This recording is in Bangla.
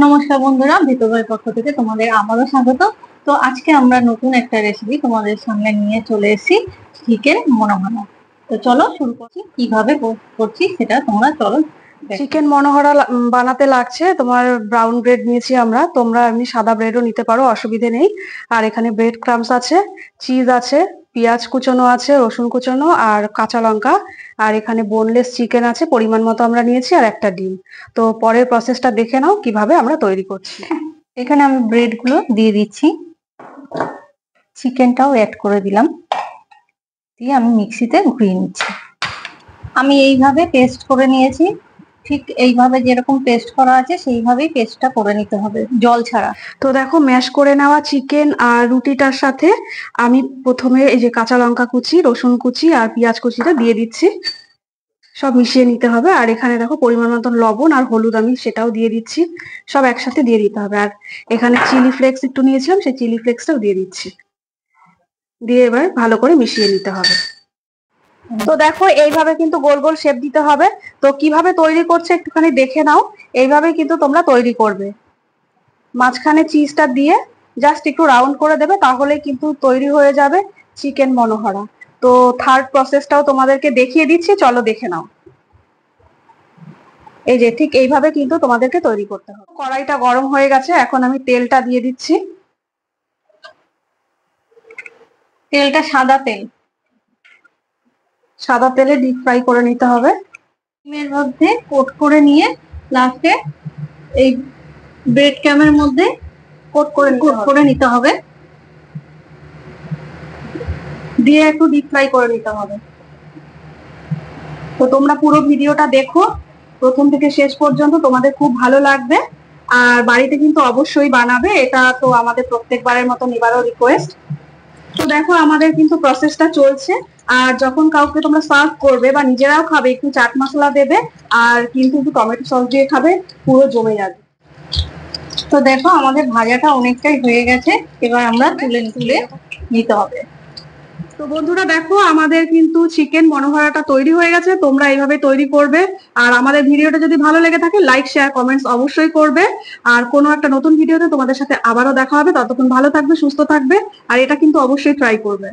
নমস্কার বন্ধুরা, ভিতরের পক্ষ থেকে তোমাদের আবারও স্বাগত। তো আজকে আমরা নতুন একটা রেসিপি তোমাদের সামনে নিয়ে চলে এসেছি, চিকেন মনোহরা। তো চলো শুরু করছি, কিভাবে করছি সেটা তোমরা চলো। চিকেন মনোহরা বানাতে লাগছে তোমার ব্রাউন ব্রেড নিয়েছি আমরা, তোমরা এমনি সাদা ব্রেডও নিতে পারো, অসুবিধে নেই। আর এখানে ব্রেড ক্রামস আছে, চিজ আছে, পেঁয়াজ কুচোনো আছে, রসুন কুচোনো আর কাঁচা লঙ্কা। আর এখানে বোনলেস চিকেন আছে পরিমাণ মতো আমরা নিয়েছি, আর একটা ডিম। তো পরের প্রসেসটা দেখে নাও কিভাবে আমরা তৈরি করছি। এখানে আমি ব্রেড গুলো দিয়ে দিচ্ছি, চিকেনটাও অ্যাড করে দিলাম, দিয়ে আমি মিক্সিতে ঘুরিয়ে নিচ্ছি। আমি এইভাবে পেস্ট করে নিয়েছি, ঠিক এইভাবে যেরকম পেস্ট করা আছে সেইভাবেই পেস্টটা করে নিতে হবে, জল ছাড়া। তো দেখো, ম্যাশ করে নেওয়া চিকেন আর রুটিটার সাথে আমি প্রথমে এই যে কাঁচা লঙ্কা কুচি, রসুন কুচি আর পেঁয়াজ কুচিটা দিয়ে দিচ্ছি, সব মিশিয়ে নিতে হবে। আর এখানে দেখো পরিমাণ মতন লবণ আর হলুদ আমি সেটাও দিয়ে দিচ্ছি, সব একসাথে দিয়ে দিতে হবে। আর এখানে চিলি ফ্লেক্স একটু নিয়েছিলাম, সেই চিলি ফ্লেক্সটাও দিয়ে দিচ্ছি, দিয়ে এবার ভালো করে মিশিয়ে নিতে হবে। তো দেখো এইভাবে কিন্তু গোল গোল শেপ দিতে হবে। তো কিভাবে তৈরি করছে একটুখানি দেখে নাও, এইভাবে কিন্তু তোমরা তৈরি করবে। মাঝখানে চিজটা দিয়ে জাস্ট একটু রাউন্ড করে দেবে, তাহলে কিন্তু তৈরি হয়ে যাবে চিকেন মনোহরা। তো থার্ড প্রসেসটাও তোমাদেরকে দেখিয়ে দিচ্ছি, চলো দেখে নাও। এই যে ঠিক এইভাবে কিন্তু তোমাদেরকে তৈরি করতে হবে। কড়াইটা গরম হয়ে গেছে, এখন আমি তেলটা দিয়ে দিচ্ছি। তেলটা সাদা তেল, সাদা তেলে ডিপ ফ্রাই করে নিতে হবে। ডিমের মধ্যে কোট করে নিয়ে লাস্টে এই ব্রেড ক্যামের মধ্যে কোট করে নিতে হবে, দিয়ে একটু ডিপ ফ্রাই করে নিতে হবে। তো তোমরা পুরো ভিডিওটা দেখো প্রথম থেকে শেষ পর্যন্ত, তোমাদের খুব ভালো লাগবে। আর বাড়িতে কিন্তু অবশ্যই বানাবে, এটা তো আমাদের প্রত্যেকবারের মতন এবারও রিকোয়েস্ট। তো দেখো আমাদের কিন্তু প্রসেসটা চলছে। আর যখন কাউকে তোমরা সার্ভ করবে বা নিজেরাও খাবে, একটু চাট মশলা দেবে আর কিন্তু একটু টমেটো সস দিয়ে খাবে, পুরো জমে যাবে। তো দেখো আমাদের ভাজাটা অনেকটাই হয়ে গেছে, এবার আমরা তুলে নিতে হবে। তো বন্ধুরা দেখো, আমাদের কিন্তু চিকেন মনোহরাটা তৈরি হয়ে গেছে, তোমরা এইভাবে তৈরি করবে। আর আমাদের ভিডিওটা যদি ভালো লেগে থাকে, লাইক শেয়ার কমেন্টস অবশ্যই করবে। আর কোনো একটা নতুন ভিডিওতে তোমাদের সাথে আবারও দেখা হবে, ততক্ষণ ভালো থাকবে, সুস্থ থাকবে, আর এটা কিন্তু অবশ্যই ট্রাই করবে।